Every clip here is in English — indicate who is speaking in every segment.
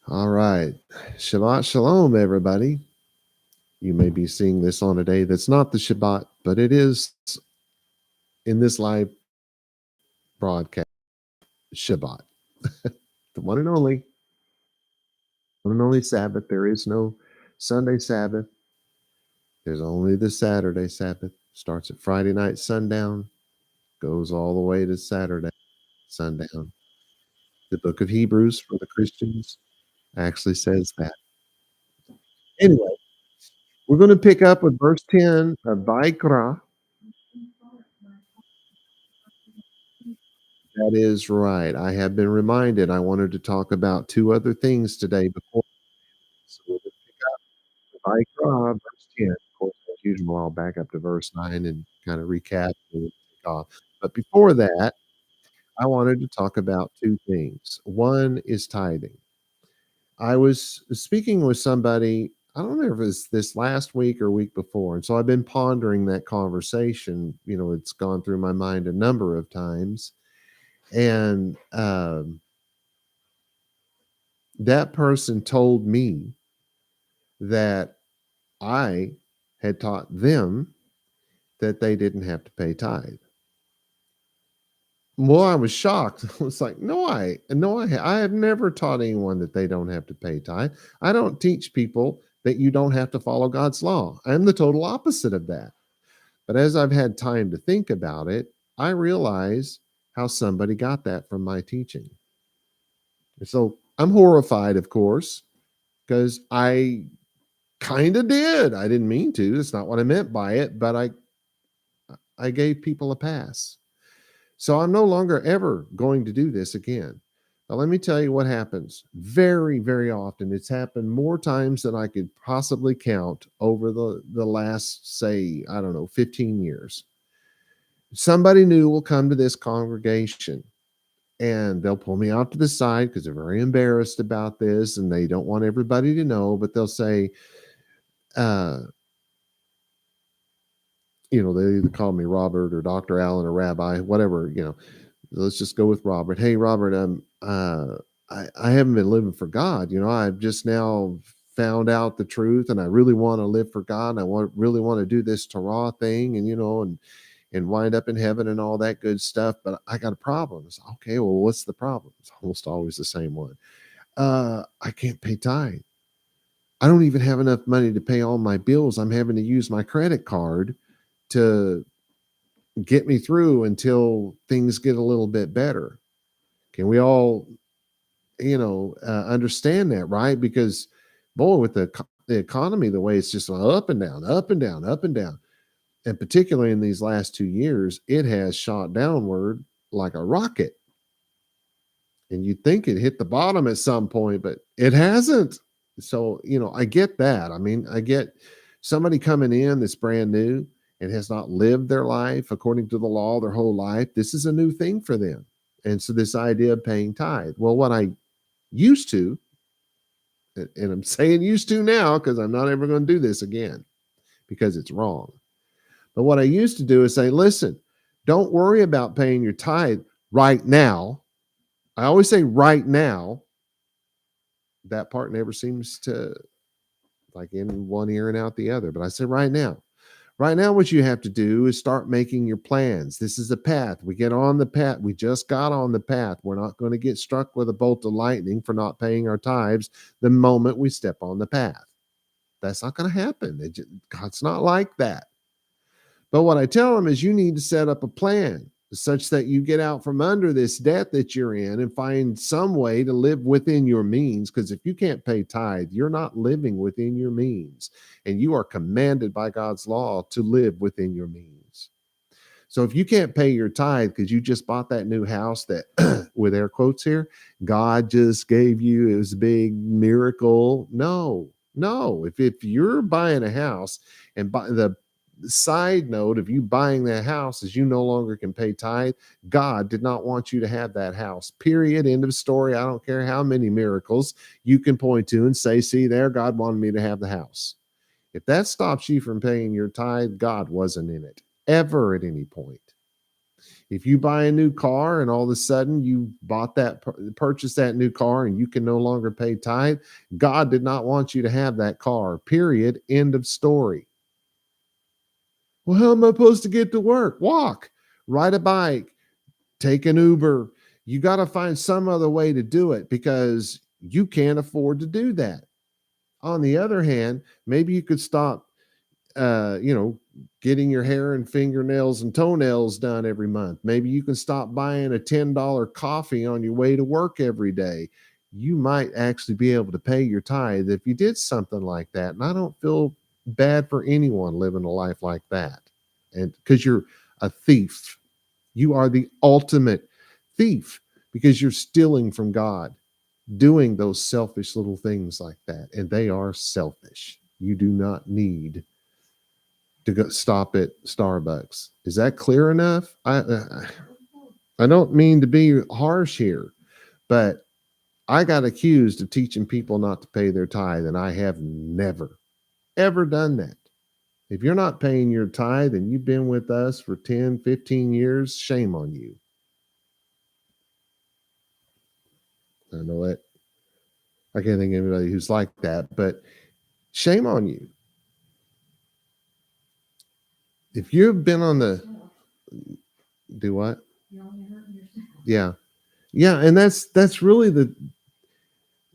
Speaker 1: All right. Shabbat Shalom, everybody. You may be seeing this on a day that's not the Shabbat, but it is in this live broadcast, Shabbat, the one and only Sabbath. There is no Sunday Sabbath. There's only the Saturday Sabbath. Starts at Friday night sundown, goes all the way to Saturday sundown. The book of Hebrews for the Christians actually says that. Anyway, we're going to pick up with verse 10 of vaYiqra. That is right. I have been reminded I wanted to talk about two other things today before. So we'll just pick up vaYiqra, verse 10. Of course, as usual, I'll back up to verse 9 and kind of recap and take off. But before that, I wanted to talk about two things. One is tithing. I was speaking with somebody, I don't know if it was this last week or week before. And so I've been pondering that conversation. It's gone through my mind a number of times. And that person told me that I had taught them that they didn't have to pay tithe. Well, I was shocked. I was like, I have never taught anyone that they don't have to pay tithe. I don't teach people that you don't have to follow God's law. I'm the total opposite of that. But as I've had time to think about it, I realize how somebody got that from my teaching. So I'm horrified, of course, because I kind of did. I didn't mean to. That's not what I meant by it, but I gave people a pass. So I'm no longer ever going to do this again. Now, let me tell you what happens very, very often. It's happened more times than I could possibly count over the last, say, I don't know, 15 years. Somebody new will come to this congregation and they'll pull me out to the side because they're very embarrassed about this and they don't want everybody to know, but they'll say, they either call me Robert or Dr. Allen or Rabbi, whatever, let's just go with Robert. Hey, Robert, I haven't been living for God. I've just now found out the truth and I really want to live for God. And really want to do this Torah thing and wind up in heaven and all that good stuff. But I got a problem. It's okay. Well, what's the problem? It's almost always the same one. I can't pay tithe. I don't even have enough money to pay all my bills. I'm having to use my credit card to get me through until things get a little bit better. Can we all, understand that, right? Because, boy, with the economy, the way it's just up and down, up and down, up and down, and particularly in these last 2 years, it has shot downward like a rocket. And you'd think it hit the bottom at some point, but it hasn't. So, I get that. I mean, I get somebody coming in that's brand new and has not lived their life according to the law their whole life. This is a new thing for them. And so this idea of paying tithe. Well, what I used to, and I'm saying used to now because I'm not ever going to do this again because it's wrong. But what I used to do is say, listen, don't worry about paying your tithe right now. I always say right now. That part never seems to like in one ear and out the other. But I say right now. Right now, what you have to do is start making your plans. This is the path. We get on the path. We just got on the path. We're not going to get struck with a bolt of lightning for not paying our tithes the moment we step on the path. That's not going to happen. God's not like that. But what I tell them is you need to set up a plan such that you get out from under this debt that you're in and find some way to live within your means. Because if you can't pay tithe, you're not living within your means. And you are commanded by God's law to live within your means. So if you can't pay your tithe because you just bought that new house that, with air quotes here, God just gave you, it was a big miracle. No. If you're buying a house and the side note of you buying that house is you no longer can pay tithe, God did not want you to have that house. Period. End of story. I don't care how many miracles you can point to and say, see there, God wanted me to have the house. If that stops you from paying your tithe, God wasn't in it ever at any point. If you buy a new car and all of a sudden you purchased that new car and you can no longer pay tithe, God did not want you to have that car, period. End of story. Well, how am I supposed to get to work? Walk, ride a bike, take an Uber. You got to find some other way to do it because you can't afford to do that. On the other hand, maybe you could stop, getting your hair and fingernails and toenails done every month. Maybe you can stop buying a $10 coffee on your way to work every day. You might actually be able to pay your tithe if you did something like that. And I don't feel bad for anyone living a life like that. And because you're a thief, you are the ultimate thief because you're stealing from God, doing those selfish little things like that. And they are selfish. You do not need to go stop at Starbucks. Is that clear enough? I don't mean to be harsh here, but I got accused of teaching people not to pay their tithe, and I have never, ever done that. If you're not paying your tithe and you've been with us for 10, 15 years, shame on you. I know that I can't think of anybody who's like that, but shame on you. If you've been on the do what? Yeah. Yeah, and that's really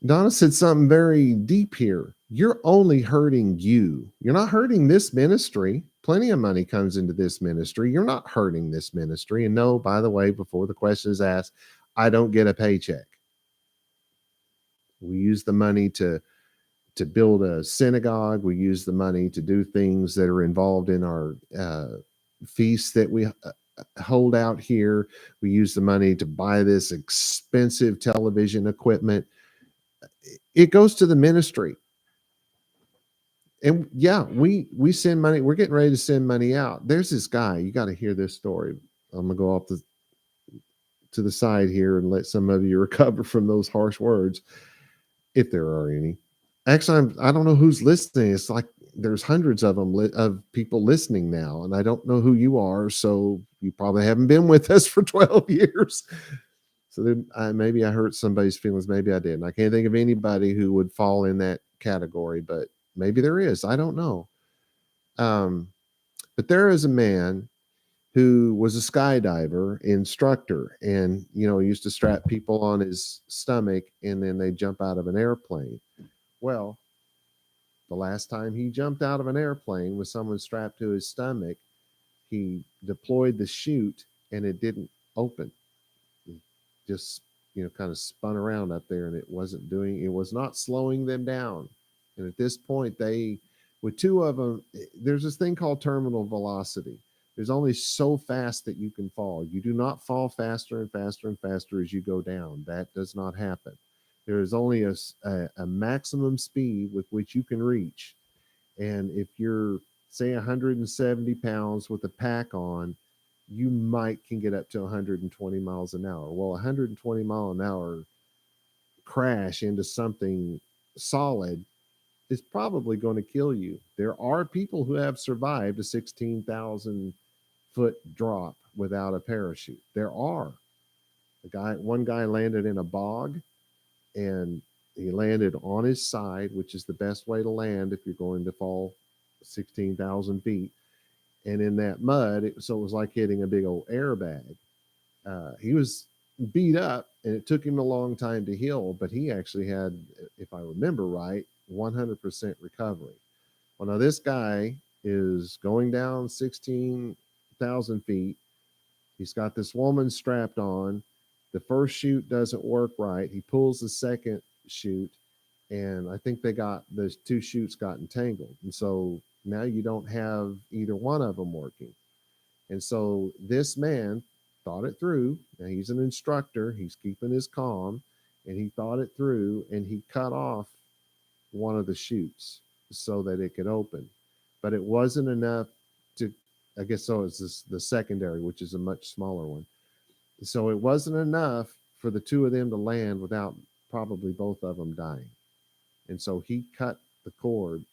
Speaker 1: Donna said something very deep here. You're only hurting you. You're not hurting this ministry. Plenty of money comes into this ministry. You're not hurting this ministry. And no, by the way, before the question is asked, I don't get a paycheck. We use the money to build a synagogue. We use the money to do things that are involved in our feasts that we hold out here. We use the money to buy this expensive television equipment. It goes to the ministry. And yeah, we send money. We're getting ready to send money out. There's this guy. You got to hear this story. I'm gonna go off to the side here and let some of you recover from those harsh words, if there are any. Actually, I don't know who's listening. It's like there's hundreds of them of people listening now, and I don't know who you are. So you probably haven't been with us for 12 years. So then maybe I hurt somebody's feelings. Maybe I didn't. I can't think of anybody who would fall in that category, but maybe there is. I don't know. But there is a man who was a skydiver instructor, and he used to strap people on his stomach, and then they jump out of an airplane. Well, the last time he jumped out of an airplane with someone strapped to his stomach, he deployed the chute, and it didn't open. It just kind of spun around up there, and it was not slowing them down. And at this point, with two of them, there's this thing called terminal velocity. There's only so fast that you can fall. You do not fall faster and faster and faster as you go down. That does not happen. There is only a maximum speed with which you can reach. And if you're, say, 170 pounds with a pack on, you can get up to 120 miles an hour. Well, 120 mile an hour crash into something solid is probably going to kill you. There are people who have survived a 16,000 foot drop without a parachute. There are. One guy landed in a bog, and he landed on his side, which is the best way to land if you're going to fall 16,000 feet. And in that mud, so it was like hitting a big old airbag. He was beat up, and it took him a long time to heal, but he actually had, if I remember right, 100% recovery. Well, now this guy is going down 16,000 feet. He's got this woman strapped on. The first chute doesn't work right. He pulls the second chute, and I think those two chutes got entangled. And so now you don't have either one of them working. And so this man thought it through. Now he's an instructor. He's keeping his calm, and he thought it through, and he cut off one of the chutes so that it could open. But it wasn't enough I guess so it's the secondary, which is a much smaller one. So it wasn't enough for the two of them to land without probably both of them dying. And so he cut the cord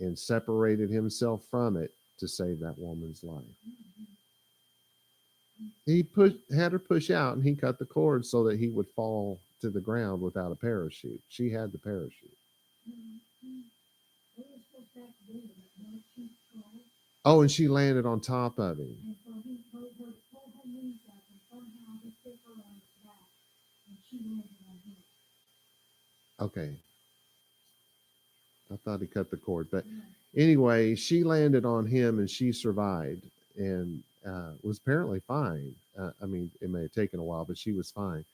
Speaker 1: and separated himself from it to save that woman's life. He had her push out, and he cut the cord so that he would fall to the ground without a parachute. She had the parachute. Oh, and she landed on top of him. Okay, I thought he cut the cord, but anyway, she landed on him and she survived and was apparently fine. I mean, it may have taken a while, but she was fine.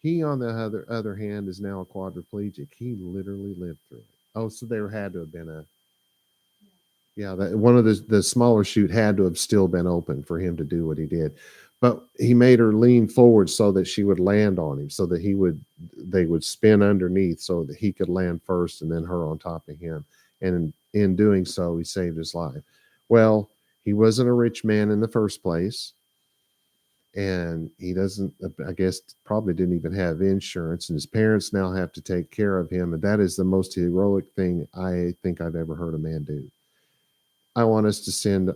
Speaker 1: He, on the other hand, is now a quadriplegic. He literally lived through it. Oh, so there had to have been a yeah. That one of the smaller chute had to have still been open for him to do what he did, but he made her lean forward so that she would land on him, so that they would spin underneath, so that he could land first, and then her on top of him. And in doing so, he saved his life. Well, he wasn't a rich man in the first place, and he doesn't, I guess, probably didn't even have insurance, and his parents now have to take care of him, and that is the most heroic thing I think I've ever heard a man do. I want us to send,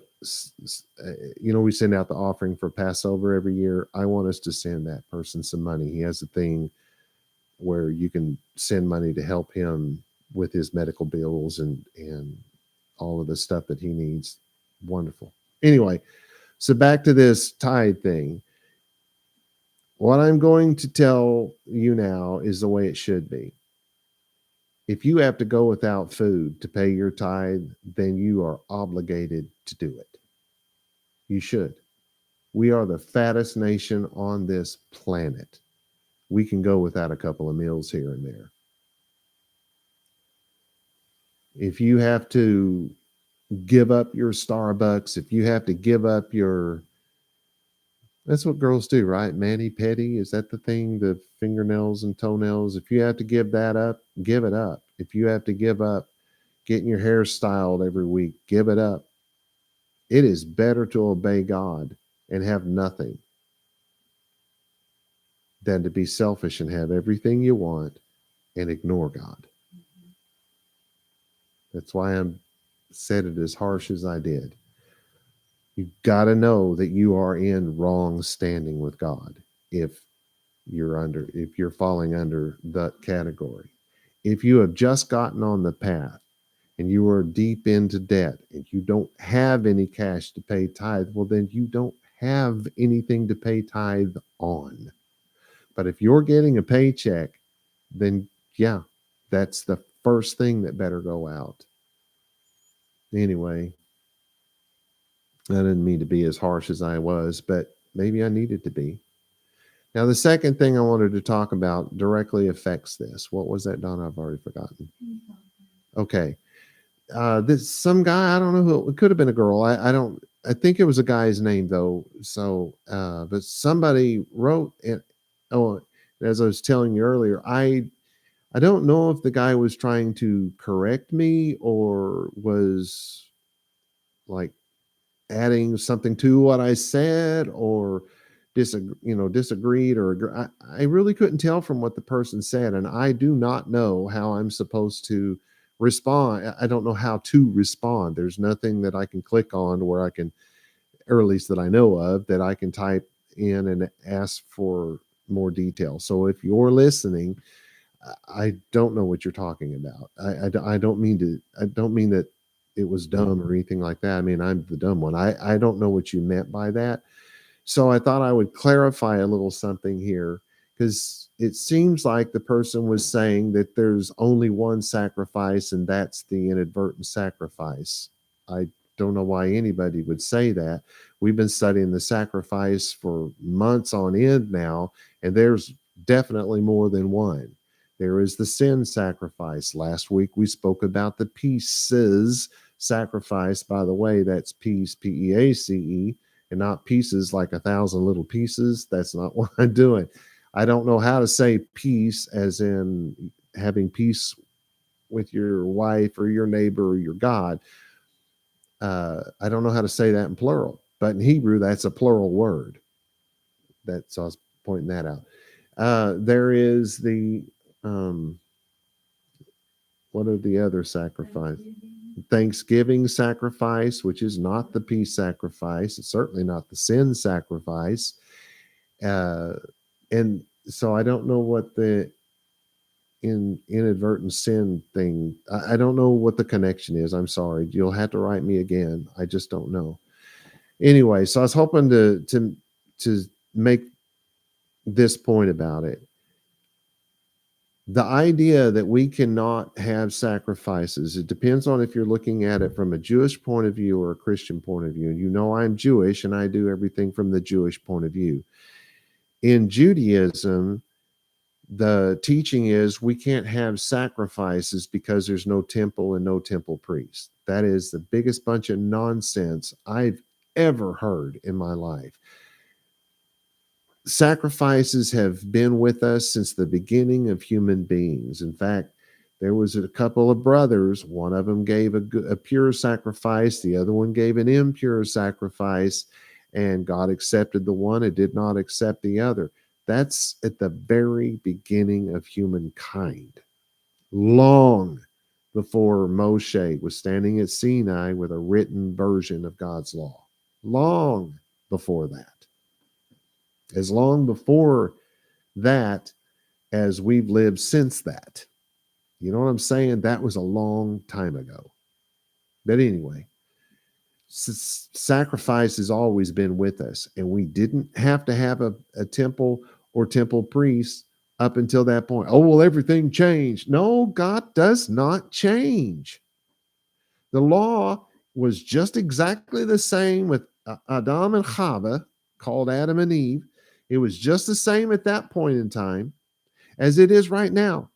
Speaker 1: we send out the offering for Passover every year. I want us to send that person some money. He has a thing where you can send money to help him with his medical bills and all of the stuff that he needs. Wonderful. Anyway, so back to this tithe thing. What I'm going to tell you now is the way it should be. If you have to go without food to pay your tithe, then you are obligated to do it. You should. We are the fattest nation on this planet. We can go without a couple of meals here and there. If you have to give up your Starbucks, if you have to give up your, that's what girls do, right? Mani pedi, is that the thing? The fingernails and toenails. If you have to give that up, give it up. If you have to give up getting your hair styled every week, give it up. It is better to obey God and have nothing than to be selfish and have everything you want and ignore God. That's why I said it as harsh as I did. You've got to know that you are in wrong standing with God if you're falling under that category. If you have just gotten on the path and you are deep into debt and you don't have any cash to pay tithe, well, then you don't have anything to pay tithe on. But if you're getting a paycheck, then yeah, that's the first thing that better go out. Anyway, I didn't mean to be as harsh as I was, but maybe I needed to be. Now, the second thing I wanted to talk about directly affects this. What was that, Donna? I've already forgotten. Okay. This some guy, I don't know who, it could have been a girl. I think it was a guy's name though. So, but somebody wrote it. Oh, as I was telling you earlier, I don't know if the guy was trying to correct me or was like adding something to what I said or disagreed or I really couldn't tell from what the person said. And I do not know how I'm supposed to respond. I don't know how to respond. There's nothing that I can click on where I can, or at least that I know of, that I can type in and ask for more detail. So if you're listening, I don't know what you're talking about. I don't mean that it was dumb or anything like that. I mean, I'm the dumb one. I don't know what you meant by that. So I thought I would clarify a little something here because it seems like the person was saying that there's only one sacrifice and that's the inadvertent sacrifice. I don't know why anybody would say that. We've been studying the sacrifice for months on end now, and there's definitely more than one. There is the sin sacrifice. Last week we spoke about the pieces sacrifice. By the way, that's peace, Peace, and not pieces like 1,000 little pieces. That's not what I'm doing. I don't know how to say peace as in having peace with your wife or your neighbor or your God. I don't know how to say that in plural, but in Hebrew, that's a plural word. So I was pointing that out. There is the, what are the other sacrifices? Thanksgiving sacrifice, which is not the peace sacrifice. It's certainly not the sin sacrifice. Uh, and so I don't know what the inadvertent sin thing, I don't know what the connection is. I'm sorry. You'll have to write me again. I just don't know. Anyway, so I was hoping to make this point about it. The idea that we cannot have sacrifices, it depends on if you're looking at it from a Jewish point of view or a Christian point of view. And you know I'm Jewish and I do everything from the Jewish point of view. In Judaism, the teaching is we can't have sacrifices because there's no temple and no temple priest. That is the biggest bunch of nonsense I've ever heard in my life. Sacrifices have been with us since the beginning of human beings. In fact, there was a couple of brothers. One of them gave a pure sacrifice. The other one gave an impure sacrifice, and God accepted the one and did not accept the other. That's at the very beginning of humankind, long before Moshe was standing at Sinai with a written version of God's law. Long before that. As long before that as we've lived since that. You know what I'm saying? That was a long time ago. But anyway, sacrifice has always been with us, and we didn't have to have a temple or temple priest up until that point. Oh, well, everything changed. No, God does not change. The law was just exactly the same with Adam and Chava, called Adam and Eve. It was just the same at that point in time as it is right now.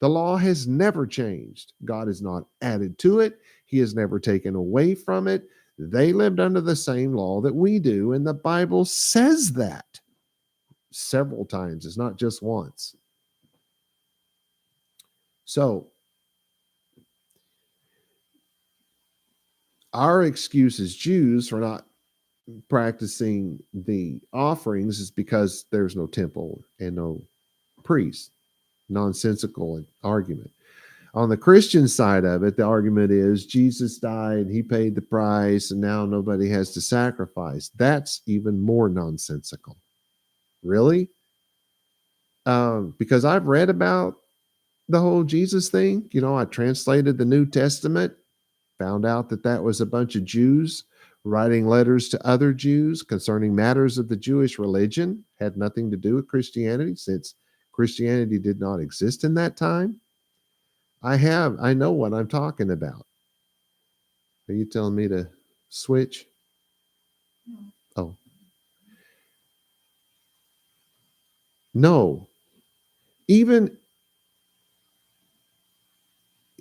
Speaker 1: The law has never changed. God has not added to it. He has never taken away from it. They lived under the same law that we do, and the Bible says that several times. It's not just once. So, our excuse as Jews for not practicing the offerings is because there's no temple and no priest. Nonsensical argument. On the Christian side of it, the argument is Jesus died, he paid the price, and now nobody has to sacrifice. That's even more nonsensical. Really? Because I've read about the whole Jesus thing. You know, I translated the New Testament, found out that that was a bunch of Jews writing letters to other Jews concerning matters of the Jewish religion, had nothing to do with Christianity, since Christianity did not exist in that time. I know what I'm talking about. Are you telling me to switch? Oh. No. Even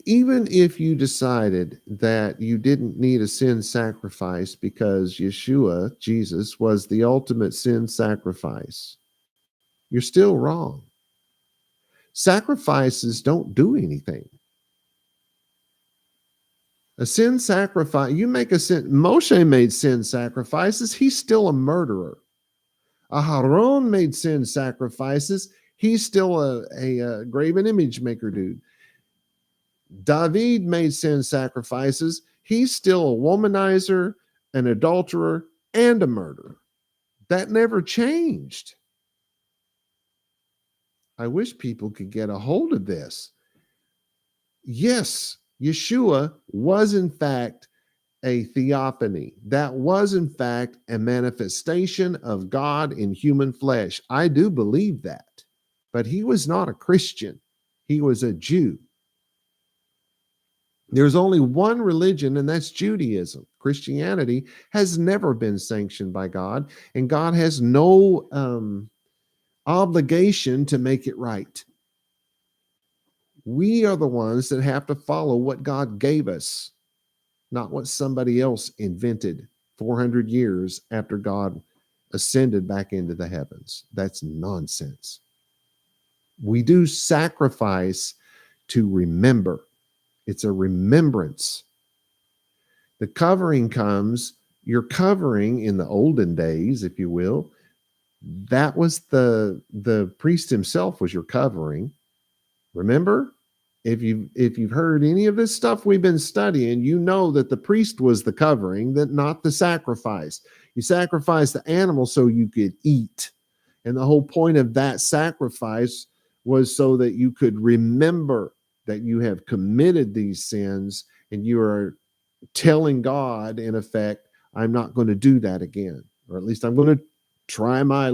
Speaker 1: if you decided that you didn't need a sin sacrifice because Yeshua, Jesus, was the ultimate sin sacrifice, you're still wrong. Sacrifices don't do anything. A sin sacrifice, you make a sin, Moshe made sin sacrifices, he's still a murderer. Aharon made sin sacrifices, he's still a graven image maker dude. David made sin sacrifices, he's still a womanizer, an adulterer, and a murderer. That never changed. I wish people could get a hold of this. Yes, Yeshua was in fact a theophany. That was in fact a manifestation of God in human flesh. I do believe that. But he was not a Christian. He was a Jew. There's only one religion, and that's Judaism. Christianity has never been sanctioned by God, and God has no obligation to make it right. We are the ones that have to follow what God gave us, not what somebody else invented 400 years after God ascended back into the heavens. That's nonsense. We do sacrifice to remember. It's a remembrance. The covering comes, your covering in the olden days, if you will, that was the priest himself was your covering. Remember? if you've heard any of this stuff we've been studying, you know that the priest was the covering, that not the sacrifice. You sacrifice the animal so you could eat. And the whole point of that sacrifice was so that you could remember that you have committed these sins, and you are telling God, in effect, I'm not going to do that again, or at least I'm going to try my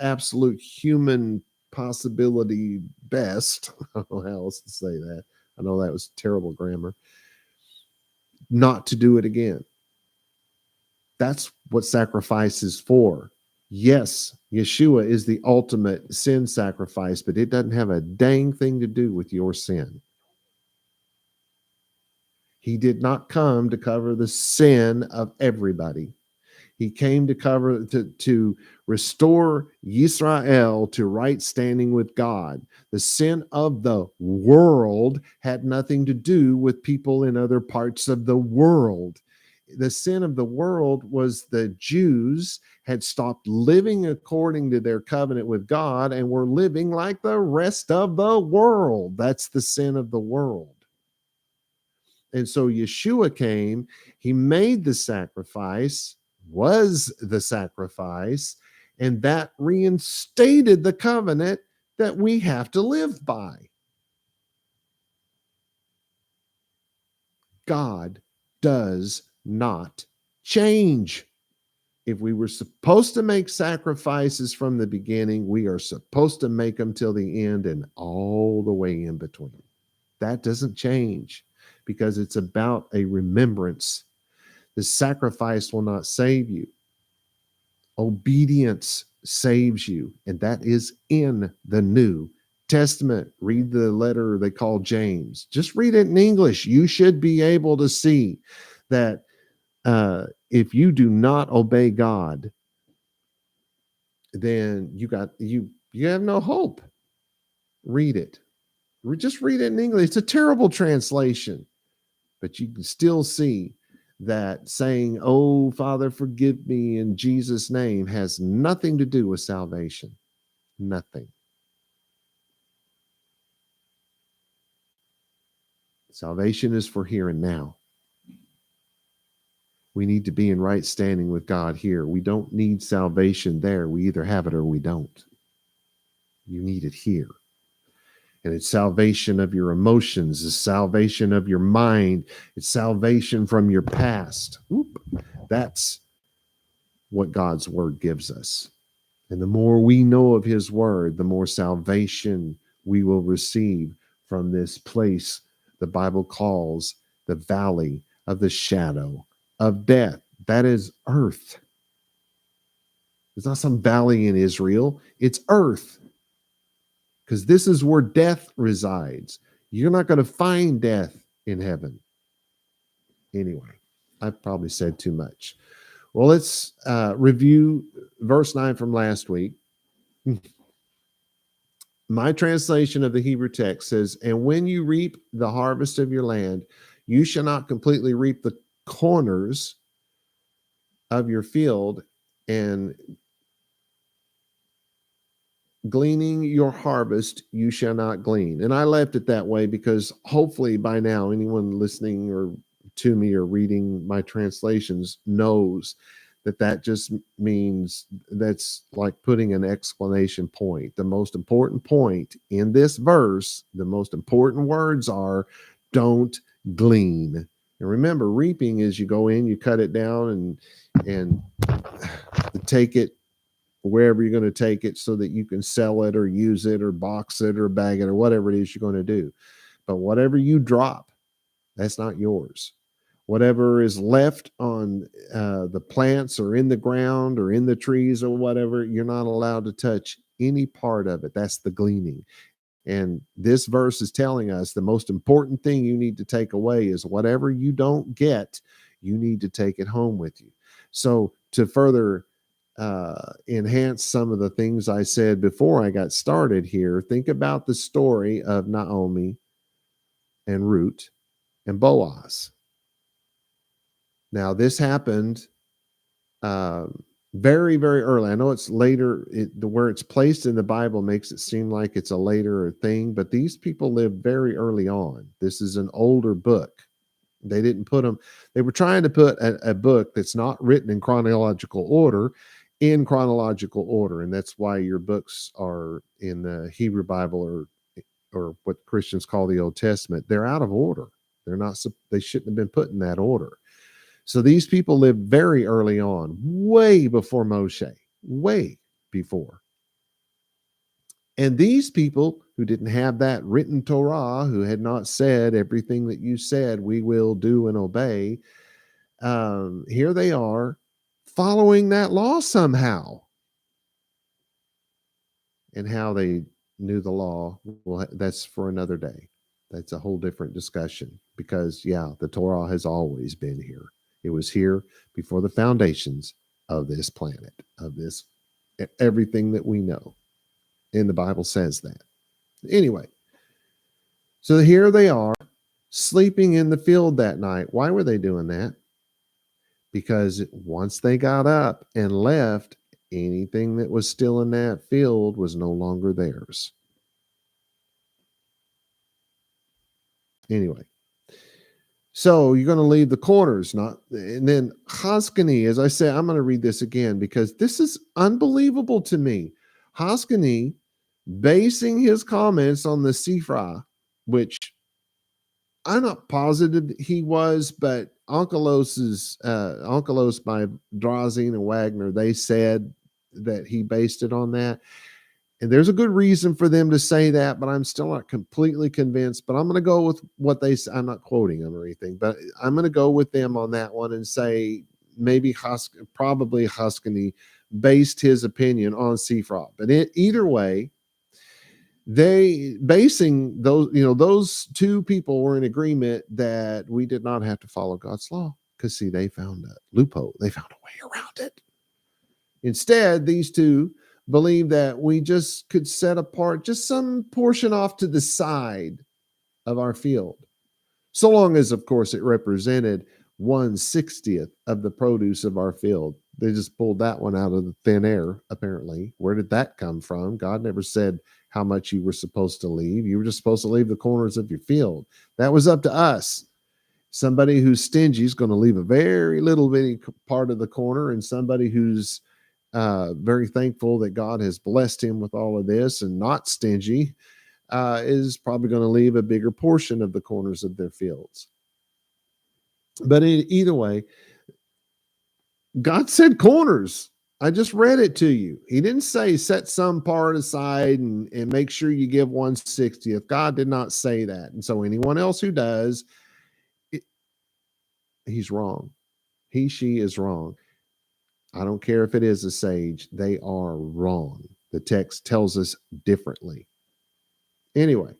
Speaker 1: absolute human possibility best. I don't know how else to say that. I know that was terrible grammar. Not to do it again. That's what sacrifice is for. Yes, Yeshua is the ultimate sin sacrifice, but it doesn't have a dang thing to do with your sin. He did not come to cover the sin of everybody. He came to to restore Yisrael to right standing with God. The sin of the world had nothing to do with people in other parts of the world. The sin of the world was the Jews had stopped living according to their covenant with God and were living like the rest of the world. That's the sin of the world. And so Yeshua came, he made the sacrifice, was the sacrifice, and that reinstated the covenant that we have to live by. God does not change. If we were supposed to make sacrifices from the beginning, we are supposed to make them till the end and all the way in between. That doesn't change because it's about a remembrance. The sacrifice will not save you. Obedience saves you, and that is in the New Testament. Read the letter they call James. Just read it in English. You should be able to see that if you do not obey God, then you have no hope. Read it. Just read it in English. It's a terrible translation, but you can still see that saying, "Oh, Father, forgive me in Jesus' name," has nothing to do with salvation. Nothing. Salvation is for here and now. We need to be in right standing with God here. We don't need salvation there. We either have it or we don't. You need it here. And it's salvation of your emotions, it's salvation of your mind, it's salvation from your past. That's what God's word gives us. And the more we know of his word, the more salvation we will receive from this place the Bible calls the valley of the shadow of death. That is earth. It's not some valley in Israel, it's earth. Because this is where death resides. You're not going to find death in heaven. Anyway, I've probably said too much. Well, let's review verse 9 from last week. My translation of the Hebrew text says, "And when you reap the harvest of your land, you shall not completely reap the corners of your field, and gleaning your harvest you shall not glean." And I left it that way because hopefully by now anyone listening or to me or reading my translations knows that just means that's like putting an exclamation point. The most important point in this verse, the most important words are don't glean. And remember, reaping is you go in, you cut it down and take it wherever you're going to take it so that you can sell it or use it or box it or bag it or whatever it is you're going to do. But whatever you drop, that's not yours. Whatever is left on the plants or in the ground or in the trees or whatever, you're not allowed to touch any part of it. That's the gleaning. And this verse is telling us the most important thing you need to take away is whatever you don't get, you need to take it home with you. So to further enhance some of the things I said before I got started here, think about the story of Naomi and Ruth and Boaz. Now, this happened Very, very early. I know it's later, where it's placed in the Bible makes it seem like it's a later thing, but these people lived very early on. This is an older book. They didn't put them, they were trying to put a book that's not written in chronological order in chronological order. And that's why your books are in the Hebrew Bible, or what Christians call the Old Testament. They're out of order. They're not, they shouldn't have been put in that order. So these people lived very early on, way before Moshe, way before. And these people who didn't have that written Torah, who had not said everything that you said, we will do and obey, here they are following that law somehow. And how they knew the law, well, that's for another day. That's a whole different discussion, because, yeah, the Torah has always been here. It was here before the foundations of this planet, of this, everything that we know. And the Bible says that. Anyway, so here they are sleeping in the field that night. Why were they doing that? Because once they got up and left, anything that was still in that field was no longer theirs. Anyway, so you're going to leave the corners, and then Haskani, as I said, I'm going to read this again because this is unbelievable to me. Haskani, basing his comments on the Sifra, which I'm not positive he was, but Onkelos by Drazen and Wagner, they said that he based it on that. And there's a good reason for them to say that, but I'm still not completely convinced. But I'm going to go with what they say. I'm not quoting them or anything, but I'm going to go with them on that one and say maybe probably Haskani based his opinion on Sifra. But either way, they basing those two people were in agreement that we did not have to follow God's law, because see, they found a loophole. They found a way around it. Instead, these two believe that we just could set apart just some portion off to the side of our field, so long as, of course, it represented 1/60th of the produce of our field. They just pulled that one out of the thin air, apparently. Where did that come from? God never said how much you were supposed to leave. You were just supposed to leave the corners of your field. That was up to us. Somebody who's stingy is going to leave a very little bitty part of the corner, and somebody who's very thankful that God has blessed him with all of this and not stingy is probably going to leave a bigger portion of the corners of their fields. But either way, God said corners. I just read it to you. He didn't say set some part aside and make sure you give 1/60th. God did not say that. And so anyone else who does, he's wrong. She is wrong. I don't care if it is a sage. They are wrong. The text tells us differently. Anyway,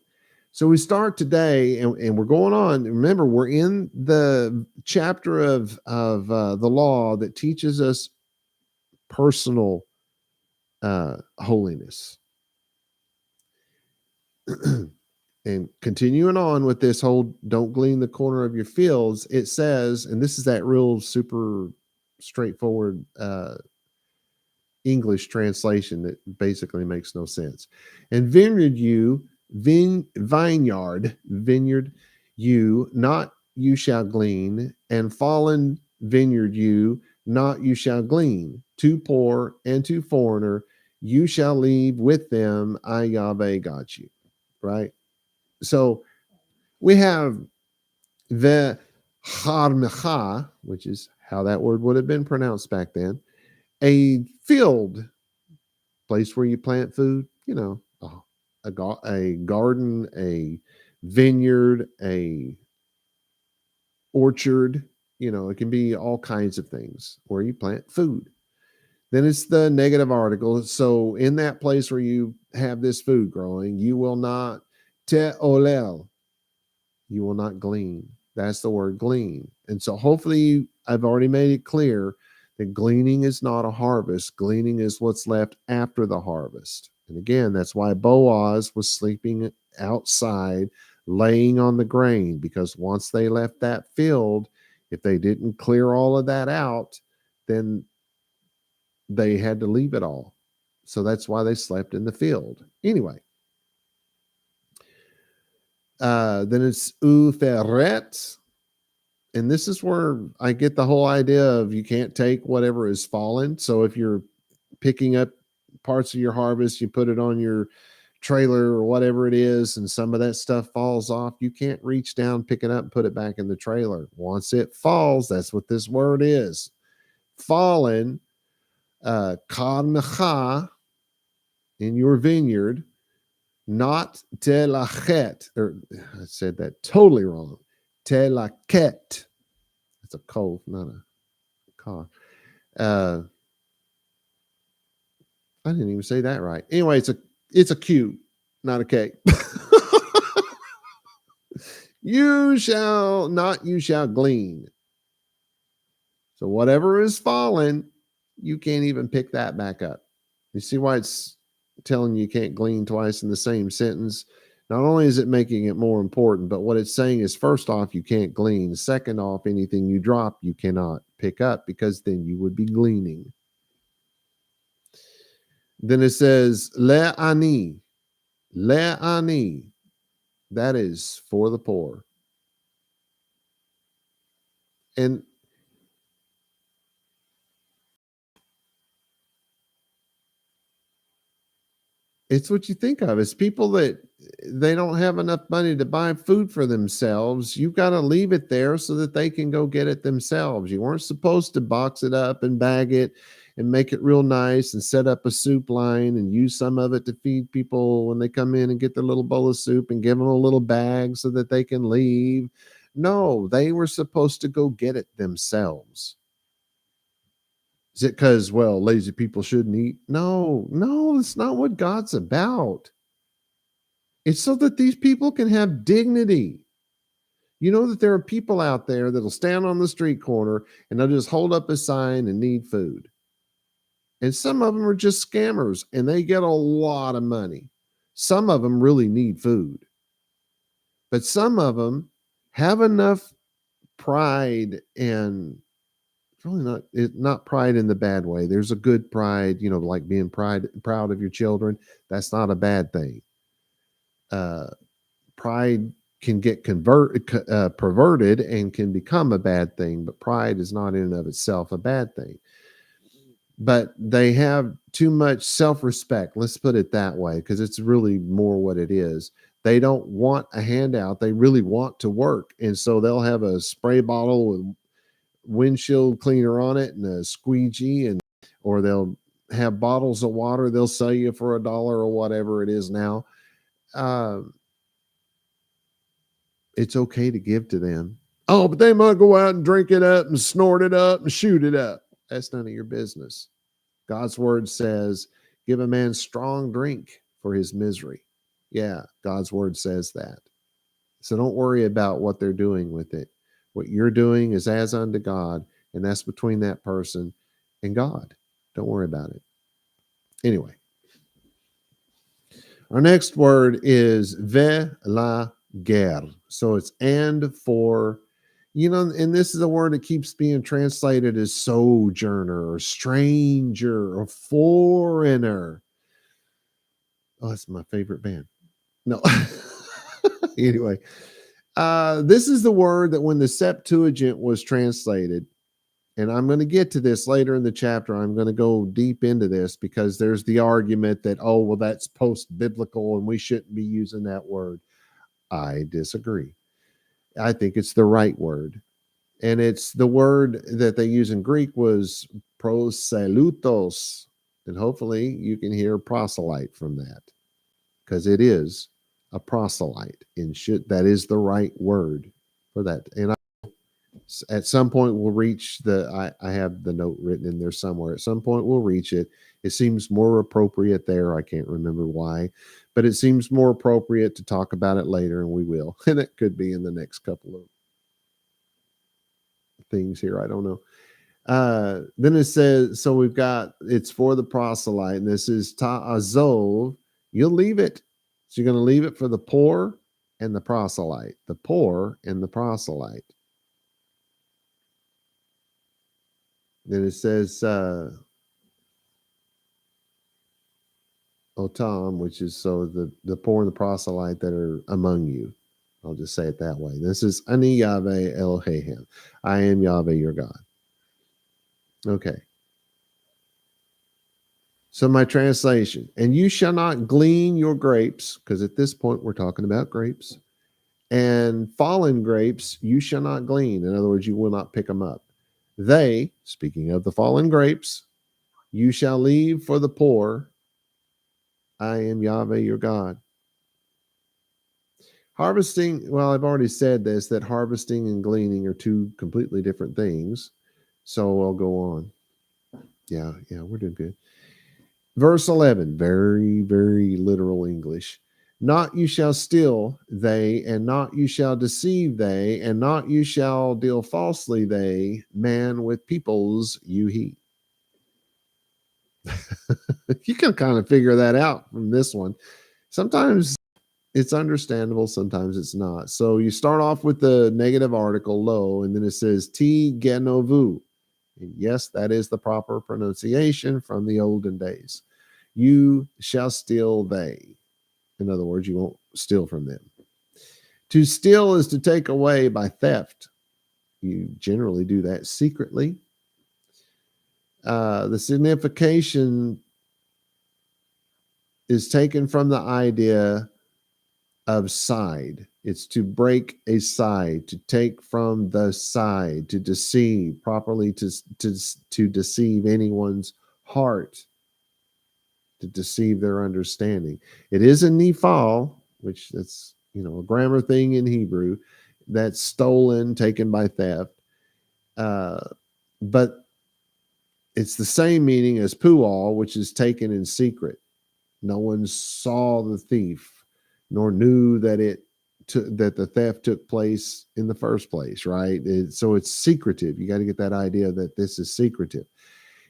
Speaker 1: so we start today, and we're going on. Remember, we're in the chapter of the law that teaches us personal holiness. And continuing on with this whole don't glean the corner of your fields, it says, and this is that real super straightforward English translation that basically makes no sense. And vineyard you, not you shall glean, and fallen vineyard you, not you shall glean. To poor and to foreigner, you shall leave with them. I, Yahweh, got you. Right? So we have the harmecha, which is how that word would have been pronounced back then, a field, place where you plant food, a garden, a vineyard, a orchard, it can be all kinds of things where you plant food. Then it's the negative article. So in that place where you have this food growing, you will not te'olel, you will not glean. That's the word glean. And so hopefully I've already made it clear that gleaning is not a harvest. Gleaning is what's left after the harvest. And again, that's why Boaz was sleeping outside, laying on the grain, because once they left that field, if they didn't clear all of that out, then they had to leave it all. So that's why they slept in the field. Anyway, then it's uferet. And this is where I get the whole idea of you can't take whatever is fallen. So if you're picking up parts of your harvest, you put it on your trailer or whatever it is, and some of that stuff falls off, you can't reach down, pick it up, and put it back in the trailer. Once it falls, that's what this word is. Fallen, karnecha, in your vineyard, not telachet, or I said that totally wrong. Telaket. It's a cold, not a cough. I didn't even say that right. Anyway, it's a Q, not a K. You shall glean. So whatever is fallen, you can't even pick that back up. You see why it's telling you can't glean twice in the same sentence? Not only is it making it more important, but what it's saying is, first off, you can't glean. Second off, anything you drop, you cannot pick up, because then you would be gleaning. Then it says, le'ani. Le'ani. That is for the poor. And it's what you think of. It's people that they don't have enough money to buy food for themselves. You've got to leave it there so that they can go get it themselves. You weren't supposed to box it up and bag it and make it real nice and set up a soup line and use some of it to feed people when they come in and get their little bowl of soup, and give them a little bag so that they can leave. No, they were supposed to go get it themselves. Is it because, well, lazy people shouldn't eat? No, it's not what God's about. It's so that these people can have dignity. You know that there are people out there that'll stand on the street corner and they'll just hold up a sign and need food. And some of them are just scammers and they get a lot of money. Some of them really need food. But some of them have enough pride, and really not pride in the bad way. There's a good pride, like being proud of your children. That's not a bad thing. Pride can get perverted and can become a bad thing, but pride is not in and of itself a bad thing. But they have too much self-respect. Let's put it that way, because it's really more what it is. They don't want a handout. They really want to work. And so they'll have a spray bottle with windshield cleaner on it and a squeegee, or they'll have bottles of water they'll sell you for $1 or whatever it is now. It's okay to give to them. Oh, but they might go out and drink it up and snort it up and shoot it up. That's none of your business. God's word says, give a man strong drink for his misery. Yeah, God's word says that. So don't worry about what they're doing with it. What you're doing is as unto God, and that's between that person and God. Don't worry about it. Anyway, our next word is vaYiqra. So it's and for, and this is a word that keeps being translated as sojourner or stranger or foreigner. Oh, that's my favorite band. No. Anyway, this is the word that when the Septuagint was translated, and I'm going to get to this later in the chapter. I'm going to go deep into this because there's the argument that, oh, well, that's post-biblical and we shouldn't be using that word. I disagree. I think it's the right word. And it's the word that they use in Greek was proselutos. And hopefully you can hear proselyte from that, because it is a proselyte. And that is the right word for that. And at some point we'll reach I have the note written in there somewhere. At some point we'll reach it. It seems more appropriate there. I can't remember why, but it seems more appropriate to talk about it later, and we will. And it could be in the next couple of things here. I don't know. Then it says, so we've got, it's for the proselyte, and this is ta'azov. You'll leave it. So you're going to leave it for the poor and the proselyte. The poor and the proselyte. Then it says, Otam, which is so the poor and the proselyte that are among you. I'll just say it that way. This is Ani Yahweh Elohim. I am Yahweh your God. Okay. So my translation, and you shall not glean your grapes, because at this point we're talking about grapes, and fallen grapes you shall not glean. In other words, you will not pick them up. They, speaking of the fallen grapes, you shall leave for the poor. I am Yahweh your God. Harvesting, well, I've already said this, that harvesting and gleaning are two completely different things. So I'll go on. Yeah, we're doing good. Verse 11, very, very literal English. Not you shall steal, they, and not you shall deceive, they, and not you shall deal falsely, they, man with peoples you he. You can kind of figure that out from this one. Sometimes it's understandable, sometimes it's not. So you start off with the negative article, lo, and then it says ti genovu. And yes, that is the proper pronunciation from the olden days. You shall steal they. In other words, you won't steal from them. To steal is to take away by theft. You generally do that secretly. The signification is taken from the idea of side. It's to break a side, to take from the side, to deceive, properly to deceive anyone's heart, to deceive their understanding. It is a nifal, which that's a grammar thing in Hebrew, that's stolen, taken by theft. But it's the same meaning as pual, which is taken in secret. No one saw the thief, nor knew that that the theft took place in the first place, right? So it's secretive. You got to get that idea that this is secretive.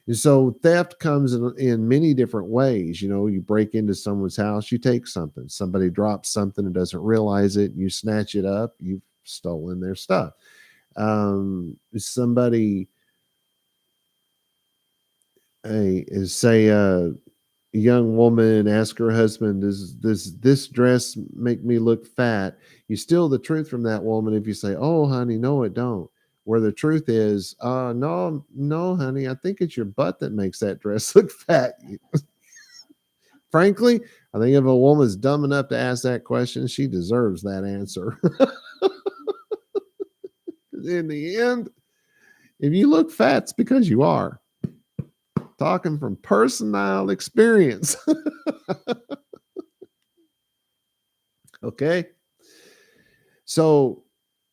Speaker 1: And so theft comes in many different ways. You break into someone's house, you take something. Somebody drops something and doesn't realize it, you snatch it up, you've stolen their stuff. Somebody, say a young woman ask her husband, does this dress make me look fat? You steal the truth from that woman if you say, oh honey, no it don't, where the truth is, no honey, I think it's your butt that makes that dress look fat. Frankly, I think if a woman's dumb enough to ask that question, she deserves that answer. In the end, if you look fat, it's because you are. Talking from personal experience. Okay. So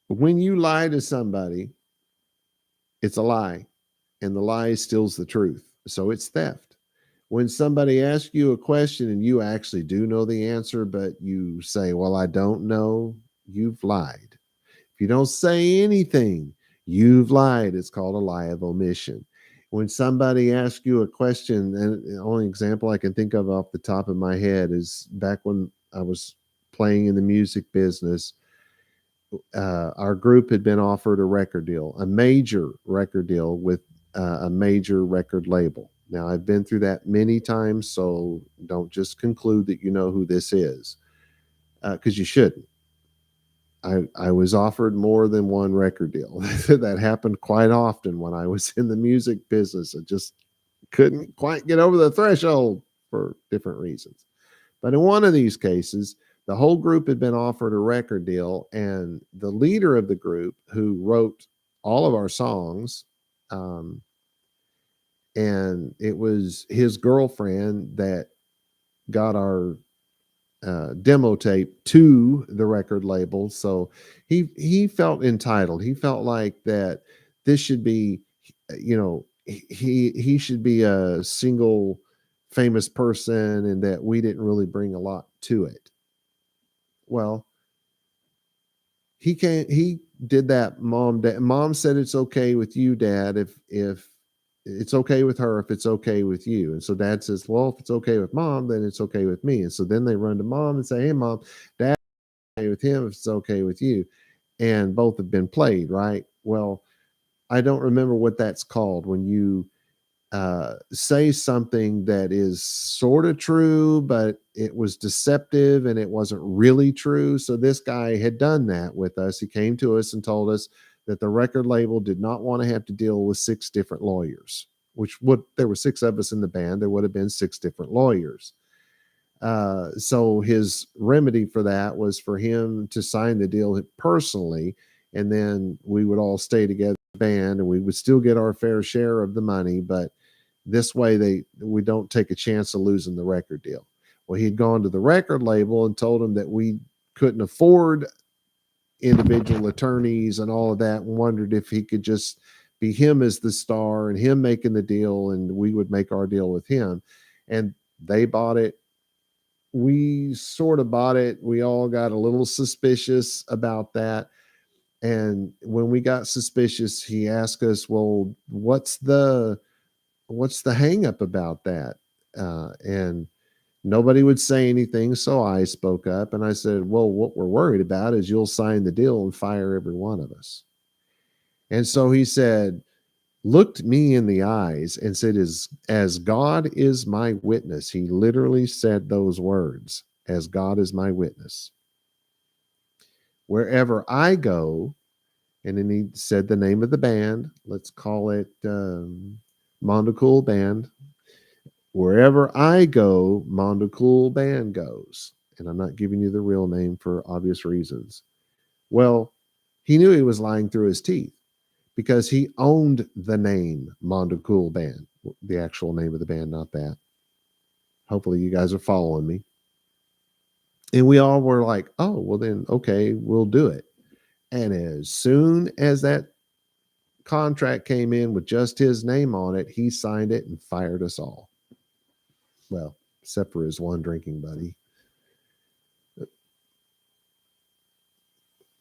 Speaker 1: when you lie to somebody, it's a lie, and the lie steals the truth. So it's theft. When somebody asks you a question and you actually do know the answer, but you say, well, I don't know, you've lied. If you don't say anything, you've lied. It's called a lie of omission. When somebody asks you a question, and the only example I can think of off the top of my head is back when I was playing in the music business, our group had been offered a record deal, a major record deal with a major record label. Now, I've been through that many times, so don't just conclude that you know who this is, because you shouldn't. I was offered more than one record deal. That happened quite often when I was in the music business. I just couldn't quite get over the threshold for different reasons. But in one of these cases, the whole group had been offered a record deal, and the leader of the group, who wrote all of our songs, and it was his girlfriend that got our demo tape to the record label. So he felt entitled. He felt like that this should be, he should be a single famous person, and that we didn't really bring a lot to it. Well, he did that. Mom said it's okay with you, Dad, if it's okay with her, if it's okay with you. And so Dad says, well, if it's okay with Mom, then it's okay with me. And so then they run to Mom and say, hey Mom, Dad, okay with him, if it's okay with you. And both have been played, right? Well, I don't remember what that's called when you say something that is sort of true, but it was deceptive and it wasn't really true. So this guy had done that with us. He came to us and told us that the record label did not want to have to deal with 6 different lawyers, which would, there were 6 of us in the band. There would have been 6 different lawyers. So his remedy for that was for him to sign the deal personally, and then we would all stay together, band, and we would still get our fair share of the money, but this way we don't take a chance of losing the record deal. Well, he'd gone to the record label and told them that we couldn't afford individual attorneys and all of that, and wondered if he could just be him as the star and him making the deal, and we would make our deal with him. And they bought it. We sort of bought it. We all got a little suspicious about that. And when we got suspicious, he asked us, well, what's the hang up about that? And nobody would say anything. So I spoke up and I said, well, what we're worried about is you'll sign the deal and fire every one of us. And so he said, looked me in the eyes and said, as God is my witness. He literally said those words, as God is my witness. Wherever I go, and then he said the name of the band, let's call it Mondocool Band. Wherever I go, Mondocool Band goes. And I'm not giving you the real name for obvious reasons. Well, he knew he was lying through his teeth, because he owned the name Mondocool Band, the actual name of the band, not that. Hopefully you guys are following me. And we all were like, oh, well then, okay, we'll do it. And as soon as that contract came in with just his name on it, he signed it and fired us all. Well, except for his one drinking buddy.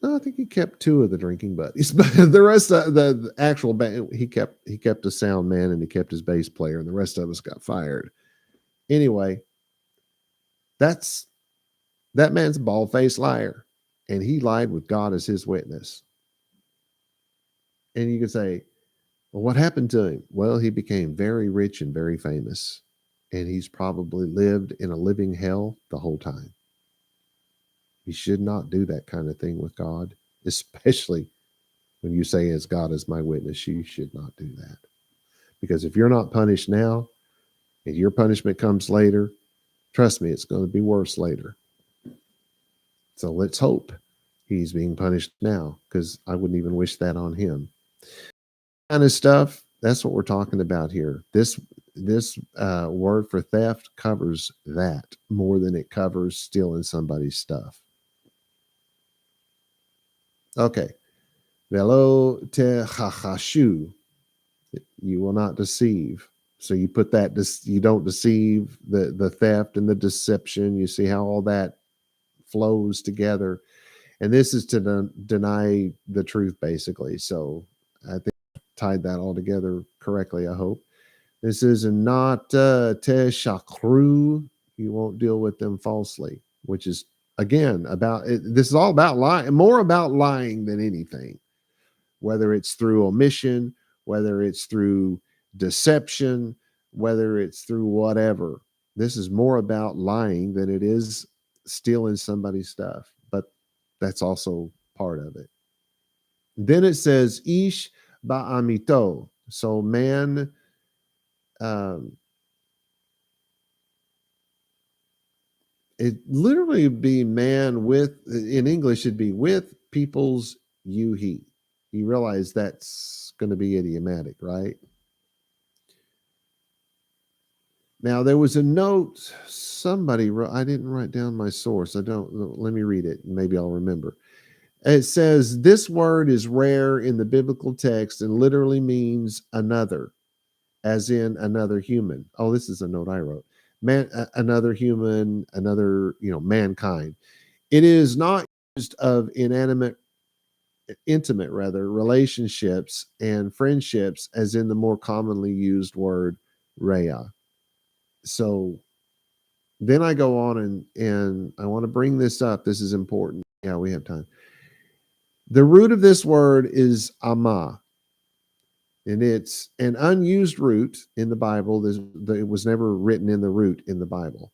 Speaker 1: No, I think he kept 2 of the drinking buddies, but the rest of the actual band, he kept a sound man and he kept his bass player, and the rest of us got fired. Anyway, that man's a bald-faced liar, and he lied with God as his witness. And you can say, well, what happened to him? Well, he became very rich and very famous, and he's probably lived in a living hell the whole time. You should not do that kind of thing with God, especially when you say, as God is my witness. You should not do that. Because if you're not punished now and your punishment comes later, trust me, it's going to be worse later. So let's hope he's being punished now, because I wouldn't even wish that on him. Kind of stuff, that's what we're talking about here. This word for theft covers that more than it covers stealing somebody's stuff. Okay. Velo te chachashu. You will not deceive. So you put that, you don't deceive, the theft and the deception. You see how all that flows together. And this is to deny the truth, basically. So I think I tied that all together correctly, I hope. This is not te shakru. You won't deal with them falsely, which is, again, about it. This is all about lying, more about lying than anything, whether it's through omission, whether it's through deception, whether it's through whatever. This is more about lying than it is stealing somebody's stuff, but that's also part of it. Then it says ish ba'amito. So man, it literally would be man with, in English, it'd be with people's he. You realize that's going to be idiomatic, right? Now, there was a note somebody wrote. I didn't write down my source. Let me read it. Maybe I'll remember. It says, this word is rare in the biblical text and literally means another, as in another human. Oh, this is a note I wrote. Another human, another, mankind. It is not used of intimate relationships and friendships, as in the more commonly used word rhea. So then I go on and I want to bring this up. This is important. Yeah, we have time. The root of this word is ama. And it's an unused root in the Bible. It was never written in the root in the Bible.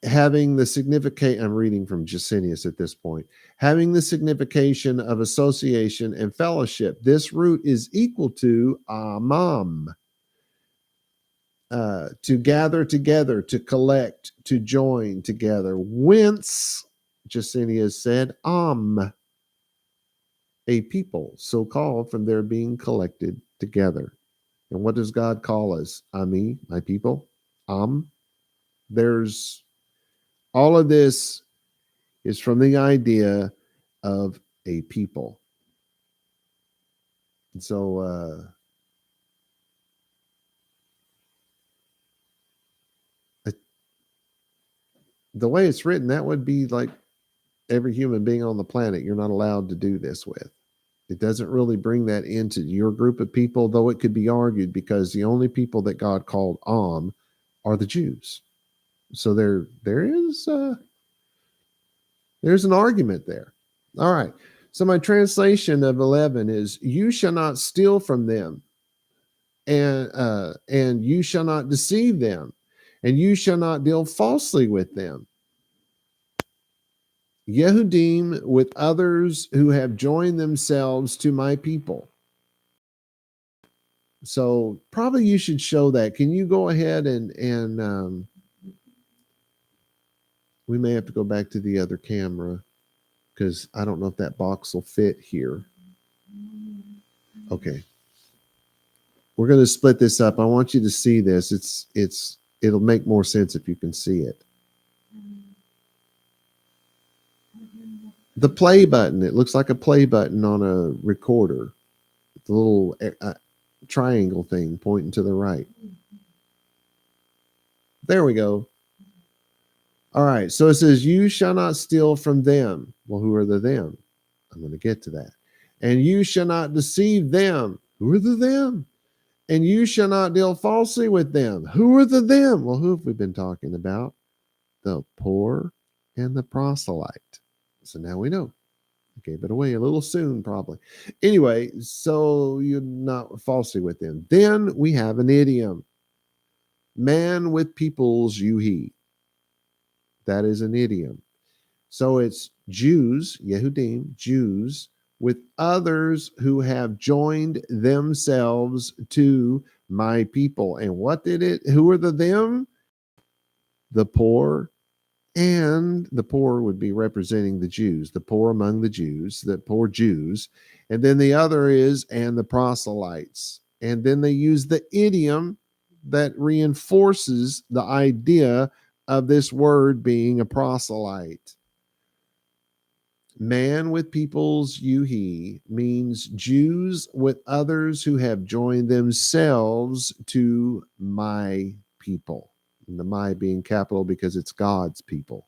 Speaker 1: Having the significant, I'm reading from Gesenius at this point, having the signification of association and fellowship. This root is equal to amam, to gather together, to collect, to join together. Whence, Gesenius said, a people, so called from their being collected together. And what does God call us? Ami, my people. There's all of this is from the idea of a people. And so the way it's written, that would be like every human being on the planet you're not allowed to do this with. It doesn't really bring that into your group of people, though it could be argued, because the only people that God called are the Jews. So there's an argument there. All right. So my translation of 11 is, you shall not steal from them, and you shall not deceive them, and you shall not deal falsely with them. Yehudim, with others who have joined themselves to my people. So probably you should show that. Can you go ahead and we may have to go back to the other camera, because I don't know if that box will fit here. Okay. We're going to split this up. I want you to see this. It'll make more sense if you can see it. The play button, it looks like a play button on a recorder. The little triangle thing pointing to the right. There we go. All right. So it says, you shall not steal from them. Well, who are the them? I'm going to get to that. And you shall not deceive them. Who are the them? And you shall not deal falsely with them. Who are the them? Well, who have we been talking about? The poor and the proselyte. So now we know. I gave it away a little soon, probably. Anyway, so you're not falsely with them. Then we have an idiom. Man with peoples you he. That is an idiom. So it's Jews, Yehudim, Jews, with others who have joined themselves to my people. And what did it? Who are the them? The poor. And the poor would be representing the Jews, the poor among the Jews, the poor Jews. And then the other is, and the proselytes. And then they use the idiom that reinforces the idea of this word being a proselyte. Man with peoples you he means Jews with others who have joined themselves to my people. And the my being capital because it's God's people.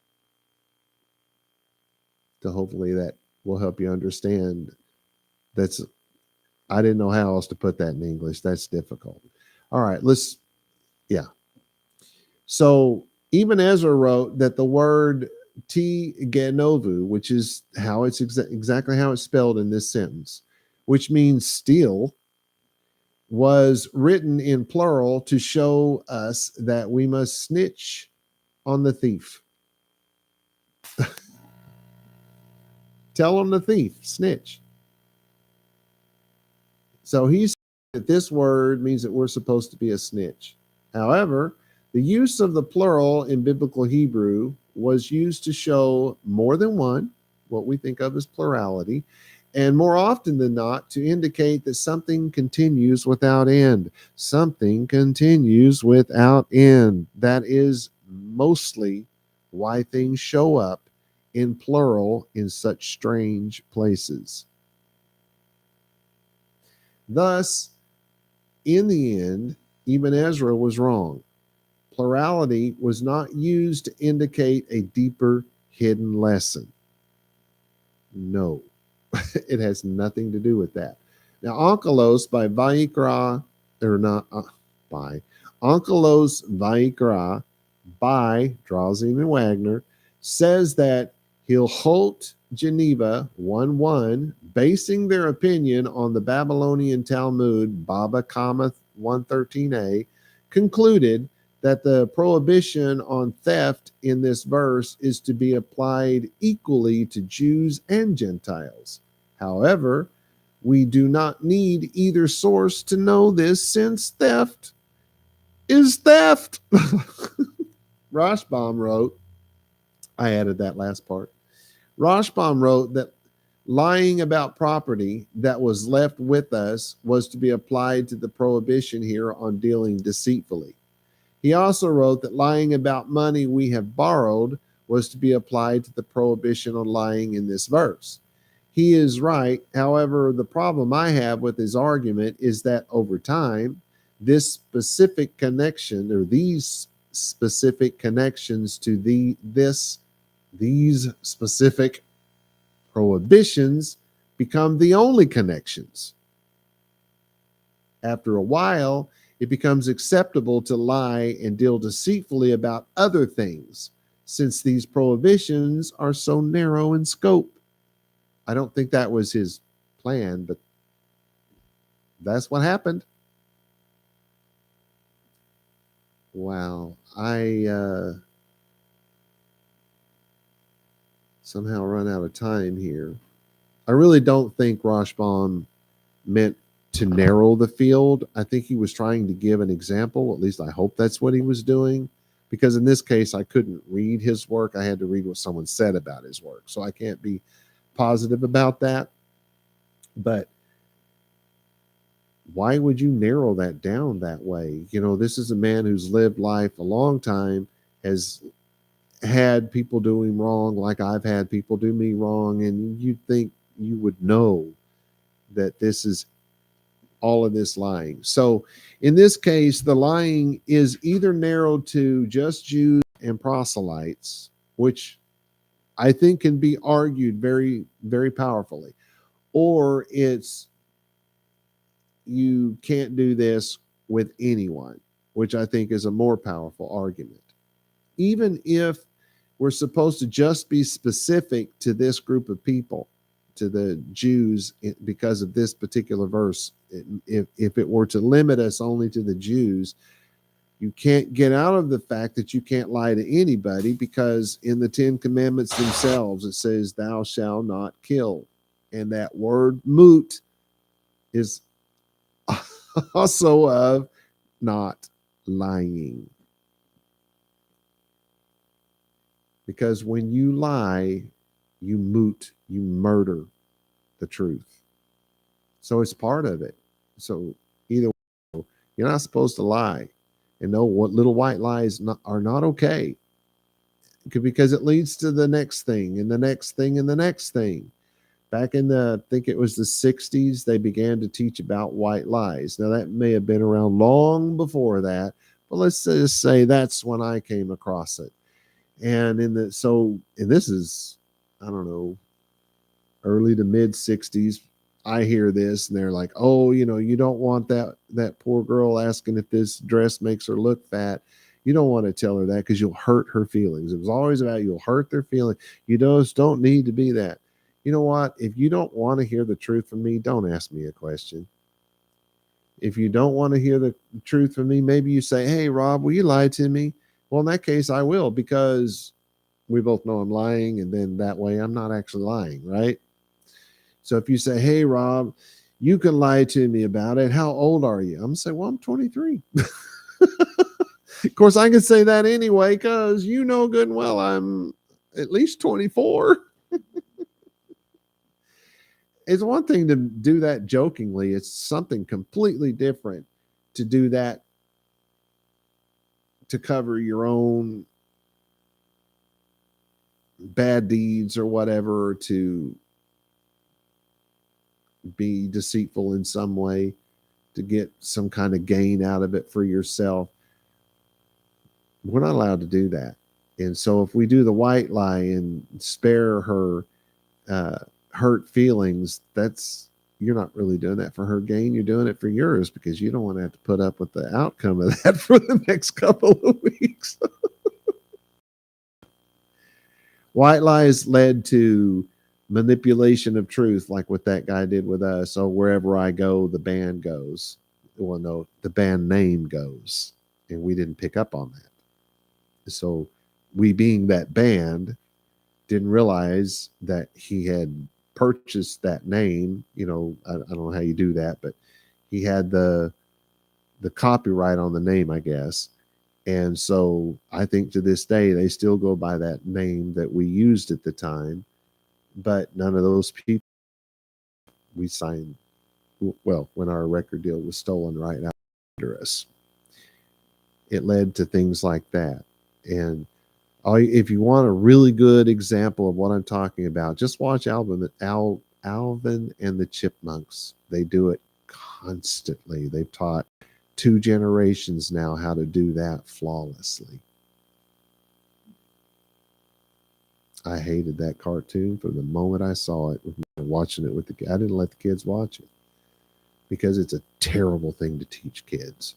Speaker 1: So hopefully that will help you understand. I didn't know how else to put that in English. That's difficult. All right, yeah. So even Ezra wrote that the word T genovu, which is how it's exactly how it's spelled in this sentence, which means steal, was written in plural to show us that we must snitch on the thief. Tell him the thief, snitch. So he's that this word means that we're supposed to be a snitch. However, the use of the plural in biblical Hebrew was used to show more than one, what we think of as plurality, and more often than not to indicate that something continues without end. Something continues without end. That is mostly why things show up in plural in such strange places. Thus, in the end, even Ezra was wrong. Plurality was not used to indicate a deeper hidden lesson. No, it has nothing to do with that. Now, Onkelos by vaYiqra, or not by, Onkelos vaYiqra by Drauzin and Wagner says that Hilchot Geneva 1:1, basing their opinion on the Babylonian Talmud, Baba Kama 113a, concluded that the prohibition on theft in this verse is to be applied equally to Jews and Gentiles. However, we do not need either source to know this, since theft is theft. Rashbam wrote, I added that last part. Rashbam wrote that lying about property that was left with us was to be applied to the prohibition here on dealing deceitfully. He also wrote that lying about money we have borrowed was to be applied to the prohibition on lying in this verse. He is right. However, the problem I have with his argument is that over time, this specific connection, or these specific connections to these specific prohibitions, become the only connections. After a while, it becomes acceptable to lie and deal deceitfully about other things, since these prohibitions are so narrow in scope. I don't think that was his plan, but that's what happened. Wow. I somehow run out of time here. I really don't think Rashbam meant to narrow the field. I think he was trying to give an example. At least I hope that's what he was doing. Because in this case, I couldn't read his work. I had to read what someone said about his work. So I can't be positive about that. But why would you narrow that down that way? You know, this is a man who's lived life a long time, has had people do him wrong like I've had people do me wrong. And you'd think you would know that this is all of this lying. So in this case, the lying is either narrowed to just Jews and proselytes, which I think can be argued very, very powerfully, or it's you can't do this with anyone, which I think is a more powerful argument. Even if we're supposed to just be specific to this group of people, to the Jews, because of this particular verse, if it were to limit us only to the Jews, you can't get out of the fact that you can't lie to anybody, because in the 10 Commandments themselves, it says, thou shalt not kill. And that word moot is also of not lying. Because when you lie, you moot, you murder the truth. So it's part of it. So either way, you're not supposed to lie. And know what little white lies are not okay, because it leads to the next thing and the next thing and the next thing. Back in I think it was the 60s, they began to teach about white lies. Now that may have been around long before that, but let's just say that's when I came across it. And and this is, I don't know, early to mid 60s. I hear this and they're like, oh, you don't want that poor girl asking if this dress makes her look fat. You don't want to tell her that because you'll hurt her feelings. It was always about you'll hurt their feelings. You just don't need to be that. You know what? If you don't want to hear the truth from me, don't ask me a question. If you don't want to hear the truth from me, maybe you say, hey, Rob, will you lie to me? Well, in that case, I will, because we both know I'm lying, and then that way I'm not actually lying, right? So if you say, hey, Rob, you can lie to me about it. How old are you? I'm going to say, well, I'm 23. Of course, I can say that anyway, because you know good and well I'm at least 24. It's one thing to do that jokingly. It's something completely different to do that to cover your own bad deeds or whatever, to be deceitful in some way to get some kind of gain out of it for yourself. We're not allowed to do that. And so if we do the white lie and spare her hurt feelings, you're not really doing that for her gain. You're doing it for yours, because you don't want to have to put up with the outcome of that for the next couple of weeks. White lies led to manipulation of truth, like what that guy did with us. So wherever I go, the band goes. Well, no, the band name goes, and we didn't pick up on that. So we, being that band, didn't realize that he had purchased that name. I don't know how you do that, but he had the copyright on the name, I guess. And so I think to this day, they still go by that name that we used at the time, but none of those people we signed, well, when our record deal was stolen right after us. It led to things like that. And if you want a really good example of what I'm talking about, just watch Alvin and the Chipmunks. They do it constantly. They've taught 2 generations now how to do that flawlessly. I hated that cartoon from the moment I saw it, watching it with I didn't let the kids watch it because it's a terrible thing to teach kids.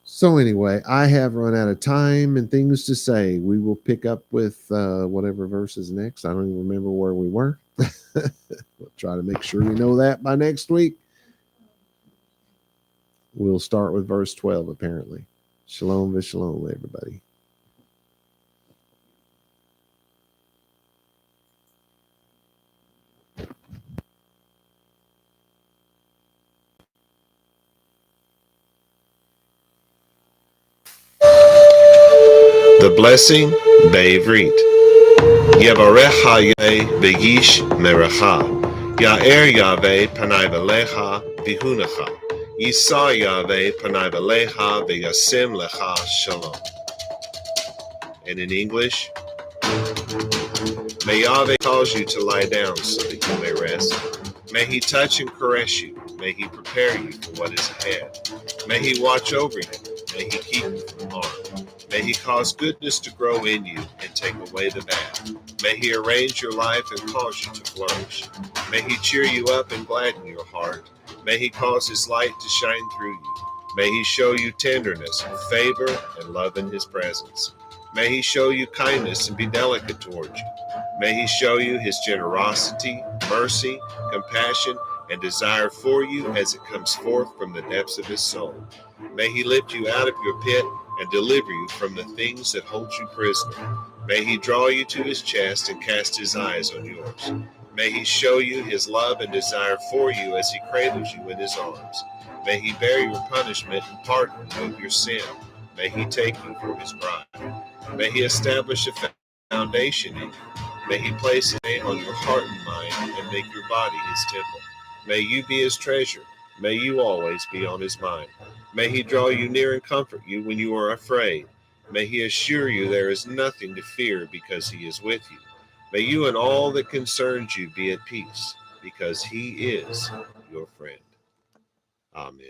Speaker 1: So anyway, I have run out of time and things to say. We will pick up with whatever verse is next. I don't even remember where we were. We'll try to make sure we know that by next week. We'll start with verse 12, apparently. Shalom v'shalom, everybody.
Speaker 2: The blessing, vaYiqra. Yavarecha Yahweh v'yish merecha. Ya'er Yahweh panai v'lecha v'hunecha. Yisa Yahweh panai v'lecha v'yasim lecha shalom. And in English, may Yahweh cause you to lie down so that you may rest. May he touch and caress you. May he prepare you for what is ahead. May he watch over you. May he keep you from harm. May he cause goodness to grow in you and take away the bad. May he arrange your life and cause you to flourish. May he cheer you up and gladden your heart. May he cause his light to shine through you. May he show you tenderness and favor and love in his presence. May he show you kindness and be delicate towards you. May he show you his generosity, mercy, compassion, and desire for you as it comes forth from the depths of his soul. May he lift you out of your pit and deliver you from the things that hold you prisoner. May he draw you to his chest and cast his eyes on yours. May he show you his love and desire for you as he cradles you in his arms. May he bear your punishment and pardon you of your sin. May he take you for his bride. May he establish a foundation in you. May he place his name on your heart and mind and make your body his temple. May you be his treasure. May you always be on his mind. May he draw you near and comfort you when you are afraid. May he assure you there is nothing to fear because he is with you. May you and all that concerns you be at peace because he is your friend. Amen.